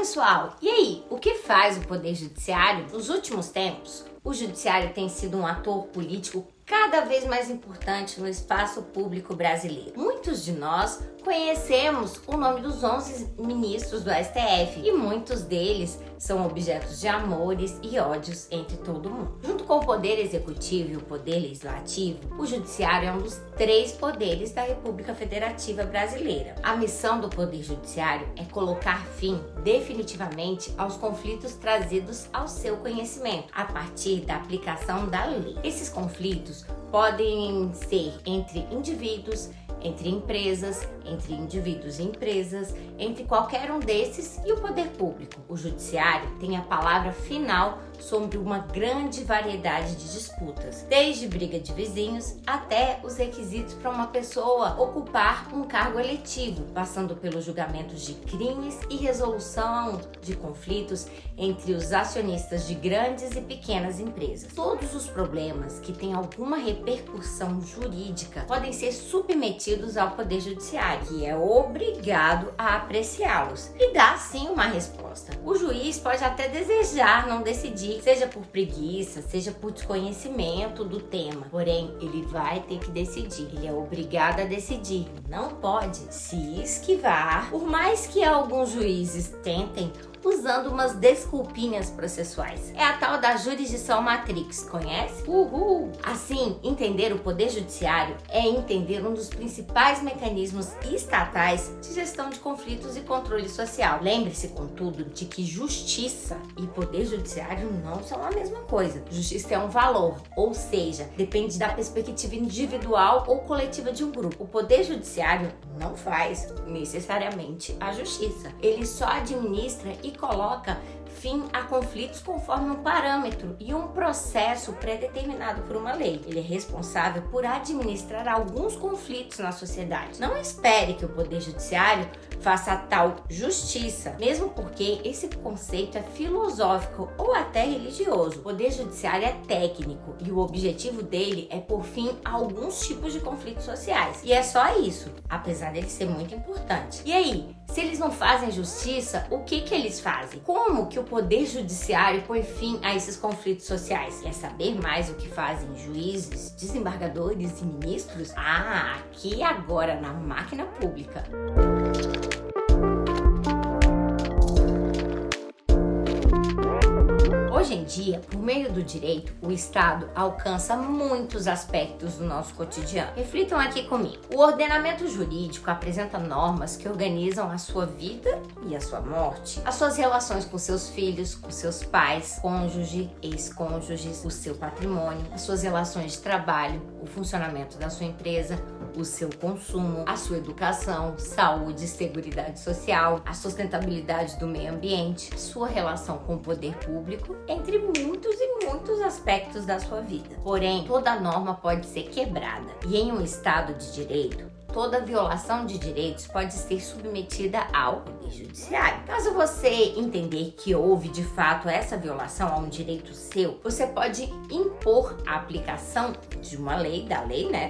pessoal, e aí? O que faz o Poder Judiciário? Nos últimos tempos, o Judiciário tem sido um ator político cada vez mais importante no espaço público brasileiro. Muitos de nós conhecemos o nome dos 11 ministros do STF e muitos deles são objetos de amores e ódios entre todo mundo. Junto com o Poder Executivo e o Poder Legislativo, o Judiciário é um dos 3 poderes da República Federativa Brasileira. A missão do Poder Judiciário é colocar fim definitivamente aos conflitos trazidos ao seu conhecimento a partir da aplicação da lei. Esses conflitos podem ser entre indivíduos, entre empresas, entre indivíduos e empresas, entre qualquer um desses e o poder público. O judiciário tem a palavra final sobre uma grande variedade de disputas, desde briga de vizinhos até os requisitos para uma pessoa ocupar um cargo eletivo, passando pelos julgamentos de crimes e resolução de conflitos entre os acionistas de grandes e pequenas empresas. Todos os problemas que têm alguma repercussão jurídica podem ser submetidos ao Poder Judiciário, que é obrigado a apreciá-los e dar sim uma resposta. O juiz pode até desejar não decidir, seja por preguiça, seja por desconhecimento do tema, porém ele vai ter que decidir, ele é obrigado a decidir, não pode se esquivar, por mais que alguns juízes tentem usando umas desculpinhas processuais. É a tal da jurisdição matrix, conhece? Uhul! Assim, entender o Poder Judiciário é entender um dos principais mecanismos estatais de gestão de conflitos e controle social. Lembre-se, contudo, de que justiça e Poder Judiciário não são a mesma coisa. Justiça é um valor, ou seja, depende da perspectiva individual ou coletiva de um grupo. O Poder Judiciário não faz necessariamente a justiça. Ele só administra e coloca fim a conflitos conforme um parâmetro e um processo pré-determinado por uma lei. Ele é responsável por administrar alguns conflitos na sociedade. Não espere que o Poder Judiciário faça a tal justiça, mesmo porque esse conceito é filosófico ou até religioso. O Poder Judiciário é técnico e o objetivo dele é pôr fim a alguns tipos de conflitos sociais. E é só isso, apesar dele ser muito importante. E aí, se eles não fazem justiça, o que eles fazem? Como que o Poder Judiciário põe fim a esses conflitos sociais? Quer saber mais o que fazem juízes, desembargadores e ministros? Aqui e agora na Máquina Pública. Hoje em dia, por meio do direito, o Estado alcança muitos aspectos do nosso cotidiano. Reflitam aqui comigo. O ordenamento jurídico apresenta normas que organizam a sua vida e a sua morte, as suas relações com seus filhos, com seus pais, cônjuge, ex-cônjuges, o seu patrimônio, as suas relações de trabalho, o funcionamento da sua empresa, o seu consumo, a sua educação, saúde e seguridade social, a sustentabilidade do meio ambiente, sua relação com o poder público, entre muitos e muitos aspectos da sua vida. Porém, toda norma pode ser quebrada e em um Estado de direito, toda violação de direitos pode ser submetida ao Poder Judiciário. Caso você entender que houve de fato essa violação a um direito seu, você pode impor a aplicação de uma lei,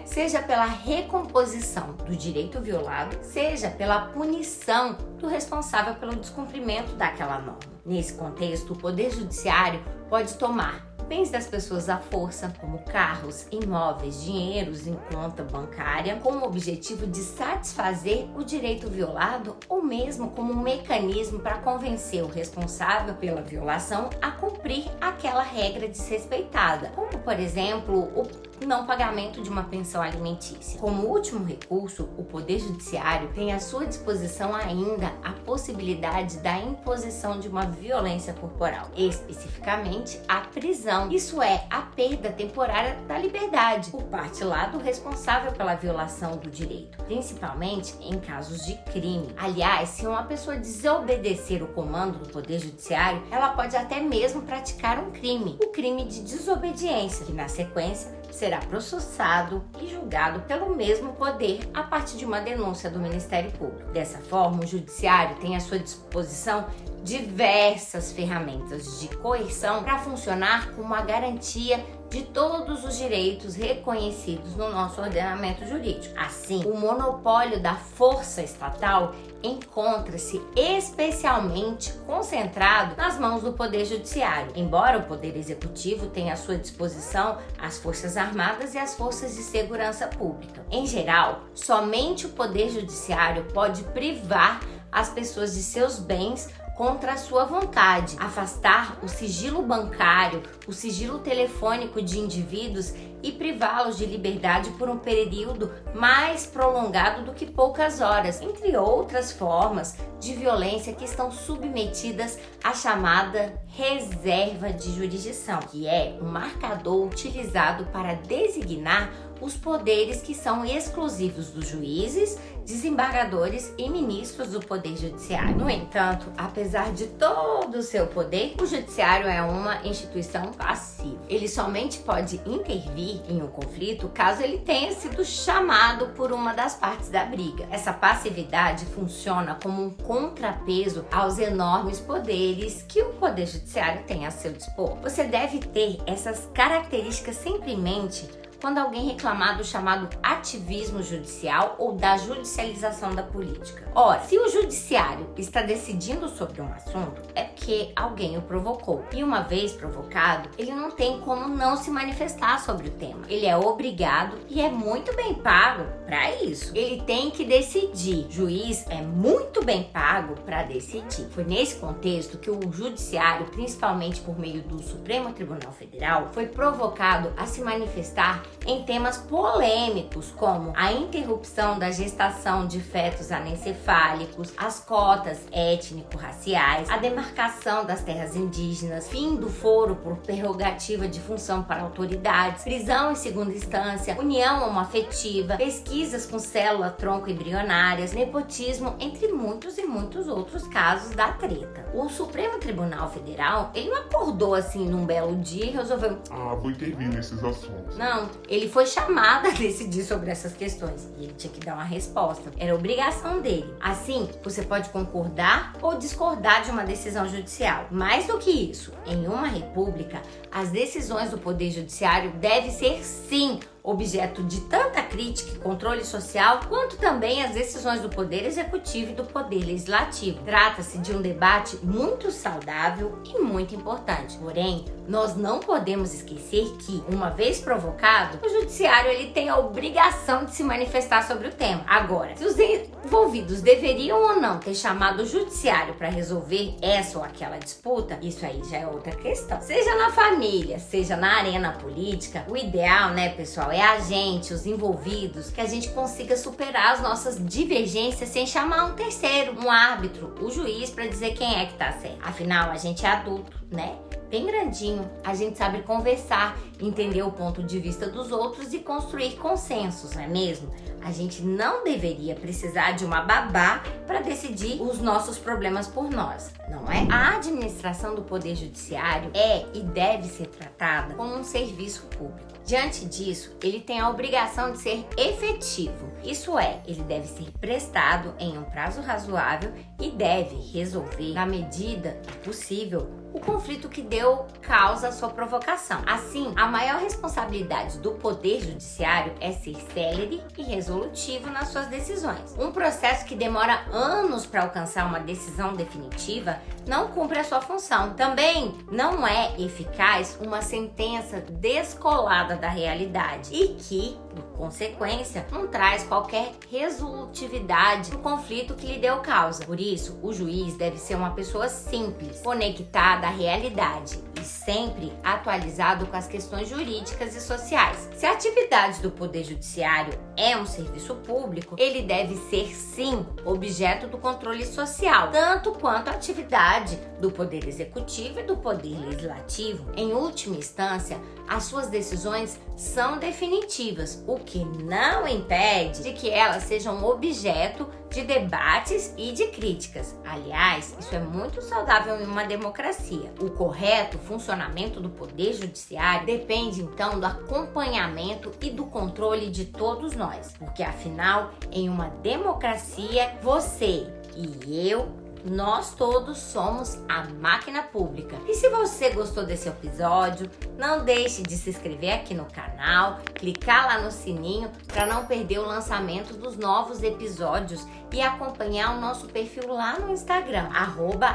seja pela recomposição do direito violado, seja pela punição do responsável pelo descumprimento daquela norma. Nesse contexto, o Poder Judiciário pode tomar bens das pessoas à força, como carros, imóveis, dinheiros em conta bancária, com o objetivo de satisfazer o direito violado ou mesmo como um mecanismo para convencer o responsável pela violação a cumprir aquela regra desrespeitada, como, por exemplo, o não pagamento de uma pensão alimentícia. Como último recurso, o Poder Judiciário tem à sua disposição ainda a possibilidade da imposição de uma violência corporal, especificamente a prisão. Isso é, a perda temporária da liberdade por parte lá do responsável pela violação do direito, principalmente em casos de crime. Aliás, se uma pessoa desobedecer o comando do Poder Judiciário, ela pode até mesmo praticar um crime, o crime de desobediência, que na sequência será processado e julgado pelo mesmo poder a partir de uma denúncia do Ministério Público. Dessa forma, o Judiciário tem à sua disposição diversas ferramentas de coerção para funcionar como uma garantia de todos os direitos reconhecidos no nosso ordenamento jurídico. Assim, o monopólio da força estatal encontra-se especialmente concentrado nas mãos do Poder Judiciário, embora o Poder Executivo tenha à sua disposição as Forças Armadas e as Forças de Segurança Pública. Em geral, somente o Poder Judiciário pode privar as pessoas de seus bens contra a sua vontade, afastar o sigilo bancário, o sigilo telefônico de indivíduos e privá-los de liberdade por um período mais prolongado do que poucas horas, entre outras formas de violência que estão submetidas à chamada reserva de jurisdição, que é um marcador utilizado para designar os poderes que são exclusivos dos juízes, desembargadores e ministros do Poder Judiciário. No entanto, apesar de todo o seu poder, o Judiciário é uma instituição passiva. Ele somente pode intervir em um conflito caso ele tenha sido chamado por uma das partes da briga. Essa passividade funciona como um contrapeso aos enormes poderes que o Poder Judiciário tem a seu dispor. Você deve ter essas características sempre em mente quando alguém reclamar do chamado ativismo judicial ou da judicialização da política. Ora, se o judiciário está decidindo sobre um assunto, é porque alguém o provocou. E uma vez provocado, ele não tem como não se manifestar sobre o tema. Ele é obrigado e é muito bem pago para isso. Ele tem que decidir. Juiz é muito bem pago para decidir. Foi nesse contexto que o judiciário, principalmente por meio do Supremo Tribunal Federal, foi provocado a se manifestar em temas polêmicos como a interrupção da gestação de fetos anencefálicos, as cotas étnico-raciais, a demarcação das terras indígenas, fim do foro por prerrogativa de função para autoridades, prisão em segunda instância, união homoafetiva, pesquisas com célula-tronco embrionárias, nepotismo, entre muitos e muitos outros casos da treta. O Supremo Tribunal Federal, ele não acordou assim num belo dia e resolveu: vou intervir nesses assuntos. Não, ele foi chamado a decidir sobre essas questões e ele tinha que dar uma resposta. Era obrigação dele. Assim, você pode concordar ou discordar de uma decisão judicial. Mais do que isso, em uma república, as decisões do Poder Judiciário devem ser, sim, objeto de tanta crítica e controle social, quanto também as decisões do Poder Executivo e do Poder Legislativo. Trata-se de um debate muito saudável e muito importante. Porém, nós não podemos esquecer que, uma vez provocado, o Judiciário ele tem a obrigação de se manifestar sobre o tema. Agora, se os envolvidos deveriam ou não ter chamado o Judiciário para resolver essa ou aquela disputa, isso aí já é outra questão. Seja na família, seja na arena política, o ideal, né, pessoal, é a gente, os envolvidos, que a gente consiga superar as nossas divergências sem chamar um terceiro, um árbitro, o juiz, para dizer quem é que tá certo. Afinal, a gente é adulto, né? Bem grandinho, a gente sabe conversar, entender o ponto de vista dos outros e construir consensos, não é mesmo? A gente não deveria precisar de uma babá para decidir os nossos problemas por nós, não é? A administração do Poder Judiciário é e deve ser tratada como um serviço público. Diante disso, ele tem a obrigação de ser efetivo. Isso é, ele deve ser prestado em um prazo razoável e deve resolver, na medida possível, o conflito que deu causa à sua provocação. Assim, a maior responsabilidade do Poder Judiciário é ser célere e resolutivo nas suas decisões. Um processo que demora anos para alcançar uma decisão definitiva não cumpre a sua função. Também não é eficaz uma sentença descolada da realidade e que, por consequência, não traz qualquer resolutividade no conflito que lhe deu causa. Por isso, o juiz deve ser uma pessoa simples, conectada à realidade e sempre atualizado com as questões jurídicas e sociais. Se a atividade do Poder Judiciário é um serviço público, ele deve ser, sim, objeto do controle social, tanto quanto a atividade do Poder Executivo e do Poder Legislativo. Em última instância, as suas decisões são definitivas, o que não impede de que elas sejam objeto de debates e de críticas. Aliás, isso é muito saudável em uma democracia. O correto funcionamento do Poder Judiciário depende, então, do acompanhamento e do controle de todos nós, porque, afinal, em uma democracia, você e eu Nós todos somos a máquina pública. E se você gostou desse episódio, não deixe de se inscrever aqui no canal, clicar lá no sininho para não perder o lançamento dos novos episódios e acompanhar o nosso perfil lá no Instagram,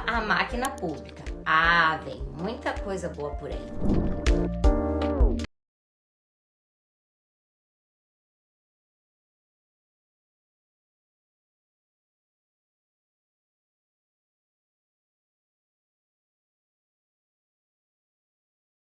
@amáquinapública. Vem muita coisa boa por aí.